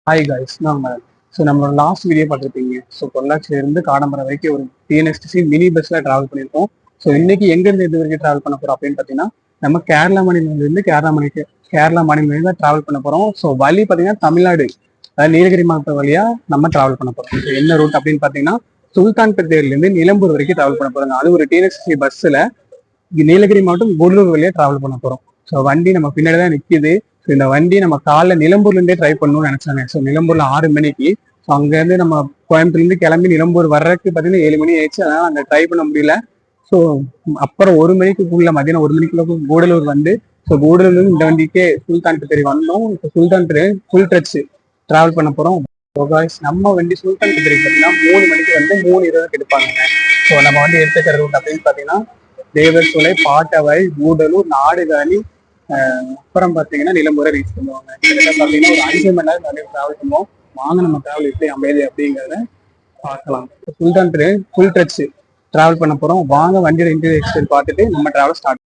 Hi guys நம்மளோட last video பார்த்துருப்பீங்க. So பொள்ளாச்சியிலிருந்து காடம்பரம் வரைக்கும் ஒரு டிஎன்எஸ்டிசி மினி பஸ்ல டிராவல் பண்ணியிருக்கோம். ஸோ இன்னைக்கு எங்கேருந்து எது வரைக்கும் டிராவல் பண்ண போறோம் அப்படின்னு பார்த்தீங்கன்னா, நம்ம கேரளா மாநிலம் தான் டிராவல் பண்ண போறோம். ஸோ வழி பார்த்தீங்கன்னா தமிழ்நாடு, அதாவது நீலகிரி மாவட்டம் வழியா நம்ம டிராவல் பண்ண போறோம். ஸோ என்ன ரூட் அப்படின்னு பார்த்தீங்கன்னா, சுல்தான்பேட்டையிலேருந்து நிலம்பூர் வரைக்கும் டிராவல் பண்ண போறோம். அது ஒரு டிஎன்எஸ்டிசி பஸ்ல நீலகிரி மாவட்டம் கூடலூர் வழியா டிராவல் பண்ண போறோம். ஸோ வண்டி நம்ம பின்னாடி தான் நிற்கிது. ஸோ இந்த வண்டி நம்ம காலைல நிலம்பூர்ல இருந்தே ட்ரை பண்ணணும்னு நினைச்சாங்க. ஸோ நிலம்பூர்ல 6 மணிக்கு, ஸோ அங்கேருந்து நம்ம கோயம்புத்தூர்ல இருந்து கிளம்பி நிலம்பூர் வர்றதுக்கு பார்த்தீங்கன்னா 7 மணி ஆயிடுச்சு. அதனால அங்கே ட்ரை பண்ண முடியல. ஸோ அப்புறம் 1 மணிக்குள்ள மதியானம் 1 மணிக்குள்ள கூடலூர் வந்து, ஸோ கூடலூர்ல இருந்து இந்த வண்டிக்கே சுல்தான்பேட்டை வந்தோம். இப்போ சுல்தான்பேட்டை ஃபுல் ட்ரெச் டிராவல் பண்ண போறோம். நம்ம வண்டி சுல்தான்பேட்டை பார்த்தீங்கன்னா 3 மணிக்கு வந்து 3:20 எடுப்பாங்க. ஸோ நம்ம வண்டி எடுத்துக்கிற ரூட் அப்படின்னு பார்த்தீங்கன்னா தேவர்சோலை, பாட்டவாய், கூடலூர், நாடுகாலி, அப்புறம் பார்த்தீங்கன்னா நிலம்பூரை ரீச் பண்ணுவாங்க. கிட்டத்தட்ட பார்த்தீங்கன்னா ஒரு 5 மணி நேரம் நிறைய டிராவல் பண்ணுவோம். வாங்க நம்ம டிராவல் எப்படி அமையுது அப்படிங்கிறத பார்க்கலாம். சுல்தான் ஃபுல் ட்ரெச் டிராவல் பண்ண போறோம். வாங்க வண்டியோட இன்டீரியர் எக்ஸ்டீரியர் பார்த்துட்டு நம்ம டிராவல் ஸ்டார்ட்.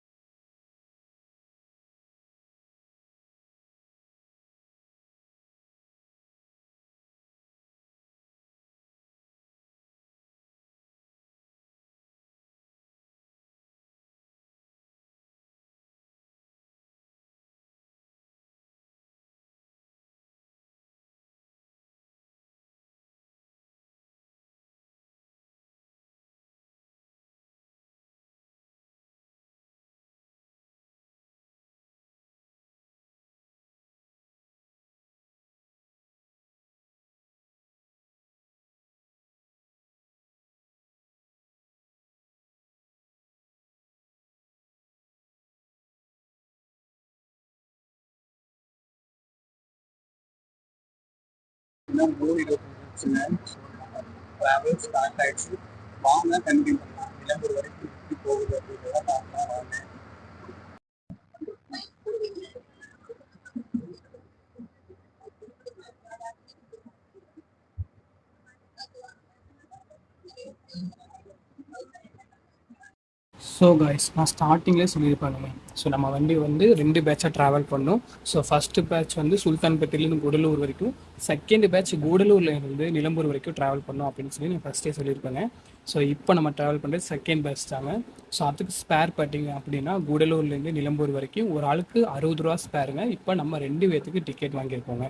டிராவல் ஸ்டார்ட் ஆயிடுச்சு. வாங்க கண்டினியூ பண்ணலாம். நிலம்பூர் வரைக்கும் எப்படி போகுது அப்படிங்கிறத பார்க்கலாம் வாங்க. ஸோ காய்ஸ், நான் ஸ்டார்டிங்லேயே சொல்லியிருப்பாங்க. ஸோ நம்ம வண்டி வந்து 2 பேட்சாக ட்ராவல் பண்ணோம். ஸோ ஃபஸ்ட்டு பேட்ச் வந்து சுல்தான்பேட்டையிலேருந்து கூடலூர் வரைக்கும், செகண்ட் பேட்ச் கூடலூர்லேருந்து நிலம்பூர் வரைக்கும் ட்ராவல் பண்ணோம் அப்படின்னு சொல்லி நான் ஃபஸ்ட்டே சொல்லியிருப்பேங்க. ஸோ இப்போ நம்ம ட்ராவல் பண்ணுறது செகண்ட் பேட்ச் தாங்க. ஸோ அதுக்கு ஸ்பேர் பார்த்தீங்க அப்படின்னா கூடலூர்லேருந்து நிலம்பூர் வரைக்கும் ஒரு ஆளுக்கு 60 ரூபா ஸ்பேருங்க. இப்போ நம்ம 2 பேர்த்துக்கு டிக்கெட் வாங்கியிருக்கோங்க.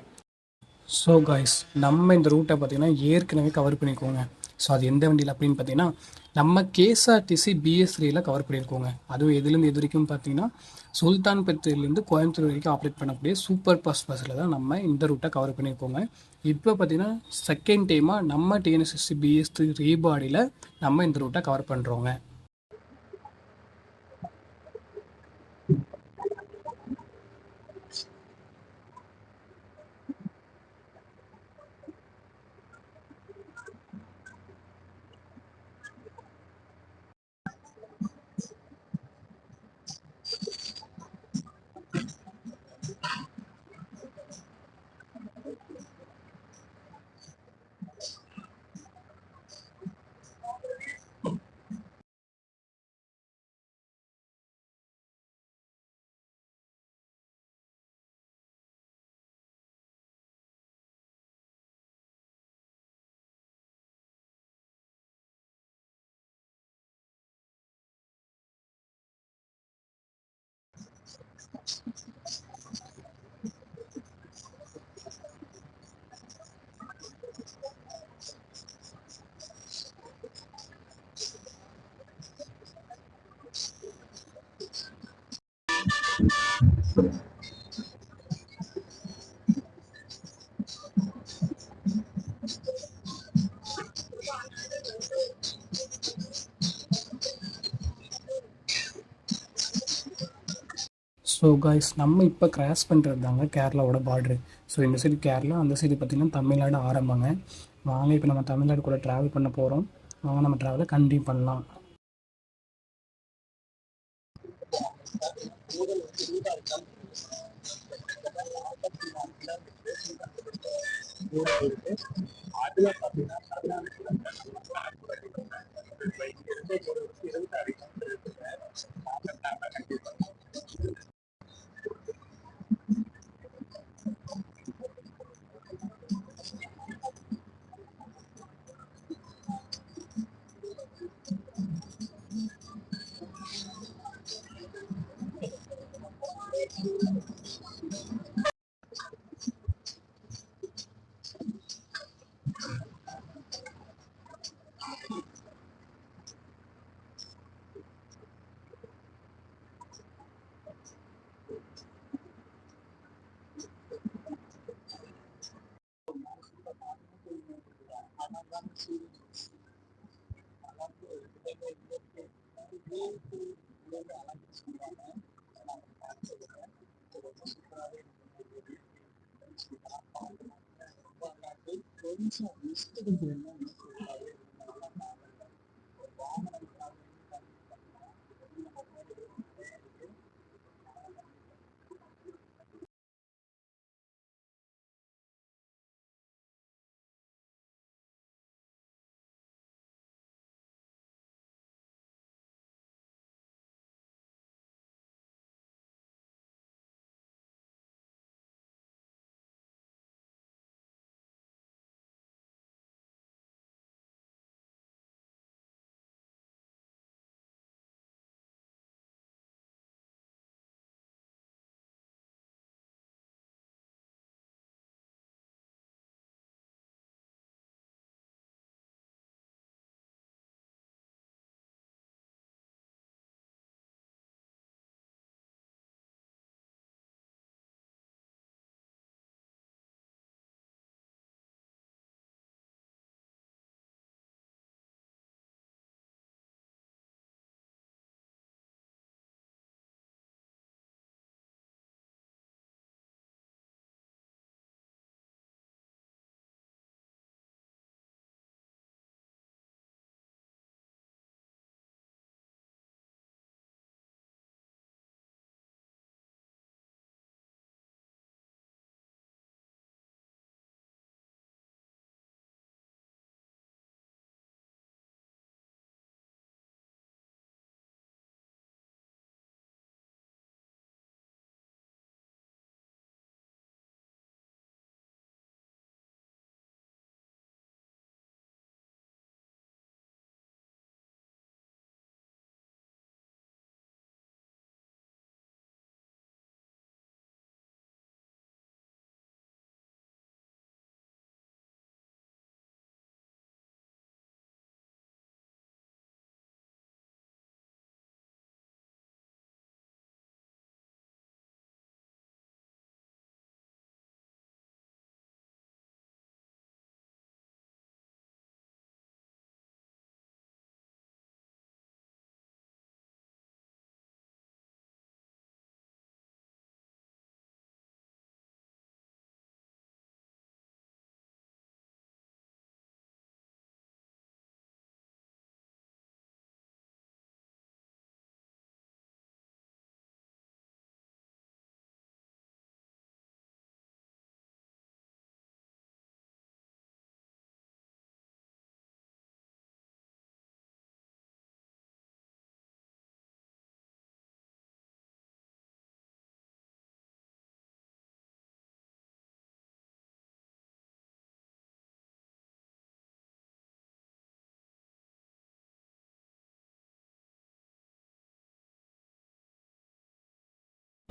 ஸோ காய்ஸ், நம்ம இந்த ரூட்டை பார்த்திங்கன்னா ஏற்கனவே கவர் பண்ணியிருக்கோங்க. ஸோ அது எந்த வண்டியில் அப்படின்னு பார்த்தீங்கன்னா, நம்ம கேஎஸ்ஆர்டிசி BS3யில் கவர் பண்ணியிருக்கோங்க. அதுவும் எதுலேருந்து எது வரைக்கும் பார்த்தீங்கன்னா சுல்தான்பேட்டையிலேருந்து கோயம்புத்தூர் வரைக்கும் ஆப்ரேட் பண்ணக்கூடிய சூப்பர் ஃபாஸ்ட் பஸ்ஸில் தான் நம்ம இந்த ரூட்டை கவர் பண்ணியிருக்கோங்க. இப்போ பார்த்தீங்கன்னா செகண்ட் டைமாக நம்ம TNSSC BS3 ரீபாடியில் நம்ம இந்த ரூட்டை கவர் பண்ணுறோங்க. ஸோ காய்ஸ், நம்ம இப்போ கிராஸ் பண்ணுறது தாங்க கேரளாவோட பார்டரு. ஸோ இந்த சைடு கேரளா, அந்த சைடு பார்த்திங்கன்னா தமிழ்நாடு ஆரம்பங்க. வாங்க இப்போ நம்ம தமிழ்நாடு கூட ட்ராவல் பண்ண போகிறோம். வாங்க நம்ம ட்ராவலை கண்டினியூ பண்ணலாம். அதில் பார்த்தீங்கன்னா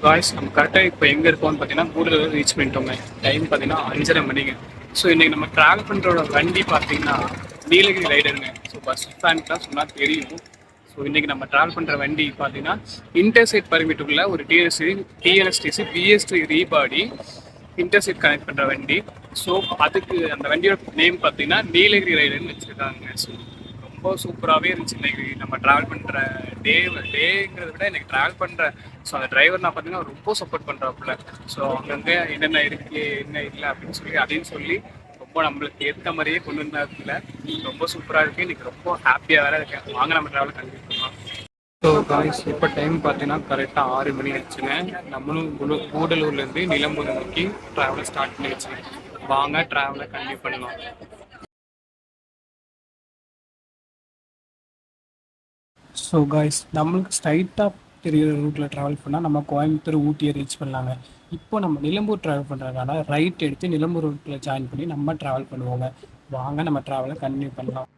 காய்ஸ் நம்ம கரெக்டாக இப்போ எங்கே இருக்கோம்னு பார்த்தீங்கன்னா கூடலூர் ரீச் பண்ணிட்டோங்க. டைம் பார்த்தீங்கன்னா 5:30 மணிங்க. ஸோ இன்றைக்கி நம்ம ட்ராவல் பண்ணுறோட வண்டி பார்த்தீங்கன்னா நீலகிரி ரைடருங்க. ஸோ பஸ் ஸ்டாண்ட்லாம் சொன்னால் தெரியும். ஸோ இன்றைக்கி நம்ம ட்ராவல் பண்ணுற வண்டி பார்த்தீங்கன்னா இன்டர்சைட் பர்மிட்டுக்குள்ள ஒரு டிஎன்எஸ்டிசி பிஎஸ்டி ரீபாடி இன்டர்சைட் கனெக்ட் பண்ணுற வண்டி. ஸோ அதுக்கு அந்த வண்டியோட நேம் பார்த்தீங்கன்னா நீலகிரி ரைடர்னு வச்சுருக்காங்க. ஸோ ரொம்ப சூப்பராகவே இருந்துச்சு இன்னைக்கு நம்ம ட்ராவல் பண்ணுற டேங்கிறத விட எனக்கு ட்ராவல் பண்ணுற ஸோ அந்த டிரைவர் நான் பார்த்தீங்கன்னா ரொம்ப சப்போர்ட் பண்ணுறாப்புல. ஸோ அங்கங்கே என்னென்ன இருக்குது என்ன இல்லை அப்படின்னு சொல்லி அதையும் சொல்லி ரொம்ப நம்மளுக்கு ஏற்ற மாதிரியே கொண்டு வந்தாப்புல. ரொம்ப சூப்பராக இருக்குது. இன்னைக்கு ரொம்ப ஹாப்பியாக வேறு இருக்கேன். வாங்க நம்ம ட்ராவல் கண்டிப்பாக பண்ணலாம். ஸோ காய்ஸ் இப்போ டைம் பார்த்தீங்கன்னா கரெக்டாக 6 மணி ஆச்சுங்க. நம்மளும் கூடலூர்லேருந்து நிலம்பூர் நோக்கி ட்ராவலை ஸ்டார்ட் பண்ணி வச்சுங்க. வாங்க ட்ராவலை கண்டிப்பாக பண்ணலாம். ஸோ காய்ஸ் நம்மளுக்கு ஸ்ட்ரைட்டாக தெரிகிற ரூட்டில் ட்ராவல் பண்ணால் நம்ம கோயம்புத்தூர் ஊட்டியை ரீச் பண்ணலாங்க. இப்போ நம்ம நிலம்பூர் ட்ராவல் பண்ணுறதுனால ரைட் எடுத்து நிலம்பூர் ரூட்டில் ஜாயின் பண்ணி நம்ம ட்ராவல் பண்ணுவோங்க. வாங்க நம்ம ட்ராவலை கண்டினியூ பண்ணலாம்.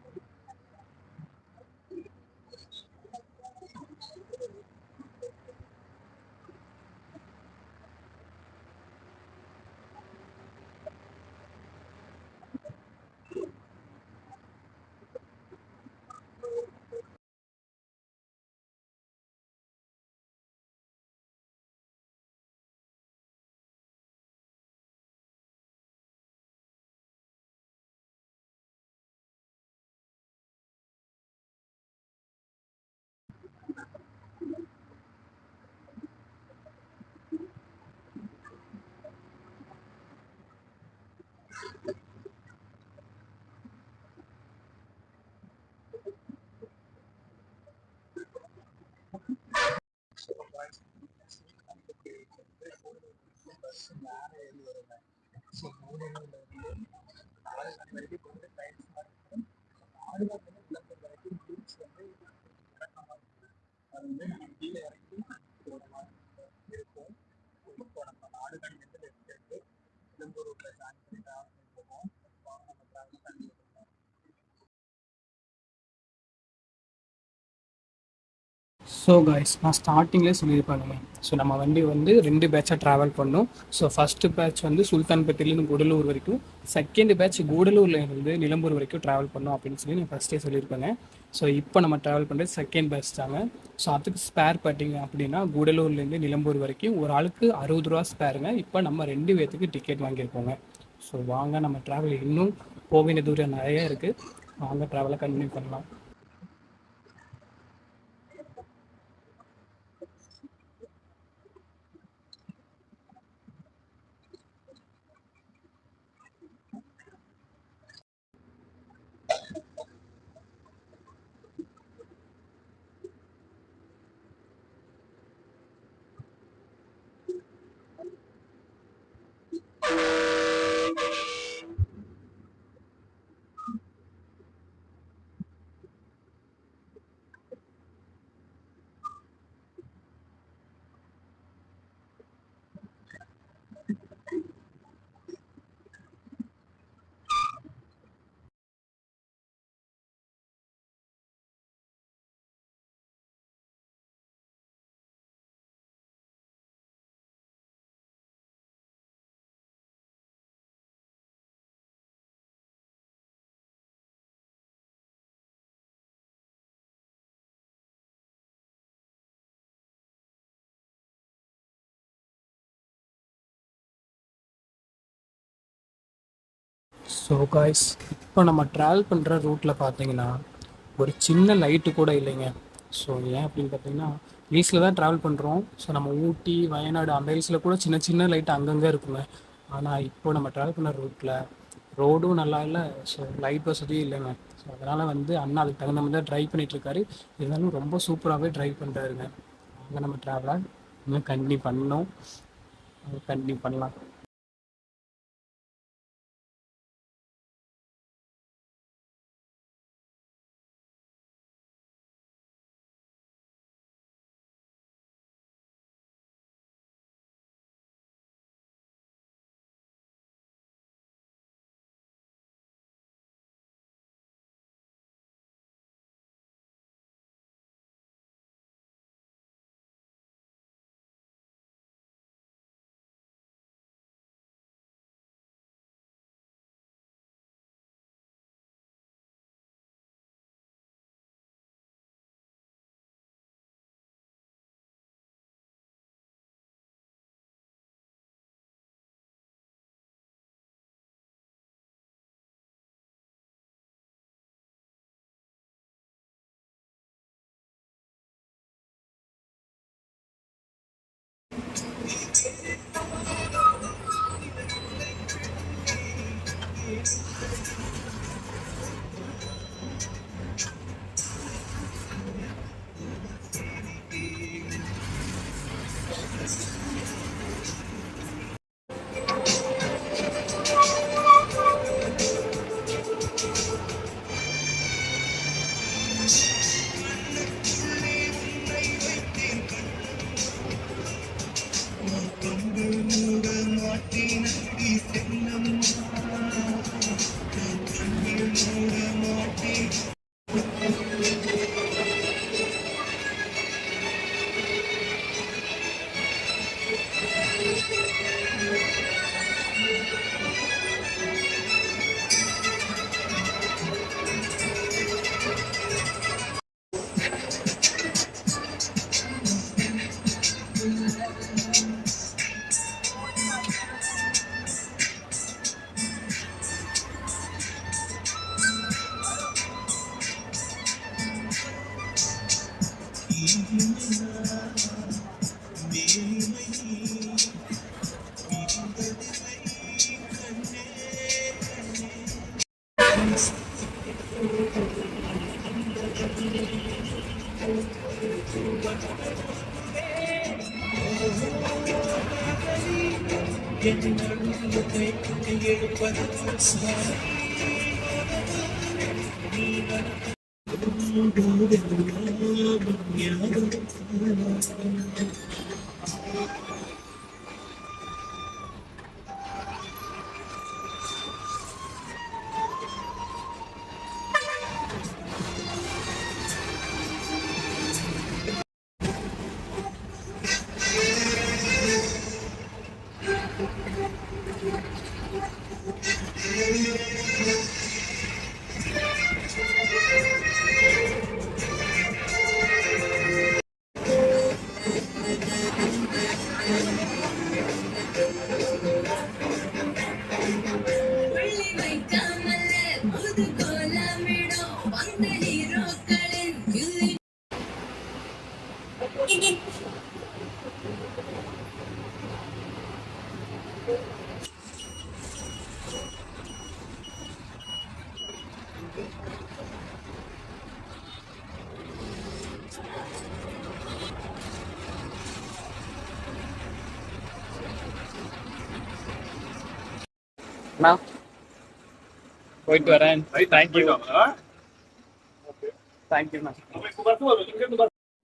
ஸோ கைஸ் நான் ஸ்டார்டிங்லேயே சொல்லியிருப்பாங்க. ஸோ நம்ம வண்டி வந்து 2 பேட்சாக ட்ராவல் பண்ணோம். ஸோ ஃபஸ்ட்டு பேட்ச் வந்து சுல்தான்பேட்டையிலேருந்து கூடலூர் வரைக்கும், செகண்ட் பேட்ச் கூடலூர்லேருந்து நிலம்பூர் வரைக்கும் ட்ராவல் பண்ணோம் அப்படின்னு சொல்லி நான் ஃபஸ்ட்டே சொல்லியிருப்பேங்க. ஸோ இப்போ நம்ம ட்ராவல் பண்ணுறது செகண்ட் பேட்ச் தாங்க. ஸோ அதுக்கு ஸ்பேர் பார்த்தீங்க அப்படின்னா கூடலூர்லேருந்து நிலம்பூர் வரைக்கும் ஒரு ஆளுக்கு 60 ரூபா ஸ்பேருங்க. இப்போ நம்ம 2 பேர்த்துக்கு டிக்கெட் வாங்கியிருக்கோங்க. ஸோ வாங்க நம்ம ட்ராவல் இன்னும் போக தூரம் நிறைய இருக்குது. வாங்க ட்ராவலை கண்டினியூ பண்ணலாம். ஸோ காய்ஸ் இப்போ நம்ம ட்ராவல் பண்ணுற ரூட்டில் பார்த்தீங்கன்னா ஒரு சின்ன லைட்டு கூட இல்லைங்க. ஸோ ஏன் அப்படின்னு பார்த்தீங்கன்னா ஹில்ஸில் தான் ட்ராவல் பண்ணுறோம். ஸோ நம்ம ஊட்டி வயநாடு அந்த ஹில்ஸில் கூட சின்ன சின்ன லைட் அங்கங்கே இருக்குங்க. ஆனால் இப்போ நம்ம ட்ராவல் பண்ண ரூட்டில் ரோடும் நல்லா இல்லை, ஸோ லைட் வசதியும் இல்லைங்க. ஸோ அதனால் வந்து அண்ணா அதுக்கு தகுந்த மாதிரி தான் ட்ரைவ் பண்ணிகிட்ருக்காரு. இருந்தாலும் ரொம்ப சூப்பராகவே ட்ரைவ் பண்ணுறாருங்க. அங்கே நம்ம ட்ராவலாக இன்னும் கண்டினியூ பண்ணோம், கண்டினியூ பண்ணலாம். நான் போயிட்டு வரேன். தேங்க்யூ.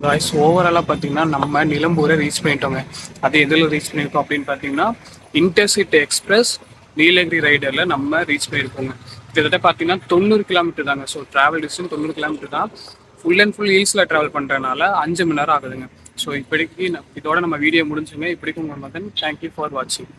காய்ஸ் ஓவராலாக பார்த்தீங்கன்னா நம்ம நிலம்பூரை ரீச் பண்ணிட்டோங்க. அது எதில் ரீச் பண்ணியிருக்கோம் அப்படின்னு பார்த்தீங்கன்னா இன்டர்சிட்டி எக்ஸ்பிரஸ் நீலகிரி ரைடரில் நம்ம ரீச் பண்ணியிருக்கோங்க. கிட்டத்தட்ட பார்த்தீங்கன்னா 90 கிலோமீட்டர் தாங்க. ஸோ ட்ராவல் டிஸ்டன்ஸ் 90 கிலோமீட்டர் தான். ஃபுல் அண்ட் ஃபுல் ஹில்ஸில் ட்ராவல் பண்ணுறதுனால 5 மணி நேரம் ஆகுதுங்க. ஸோ இப்படிக்கு இதோட நம்ம வீடியோ முடிஞ்சுங்க. இப்படிக்கு உங்கள் மகன். தேங்க்யூ ஃபார் வாட்சிங்.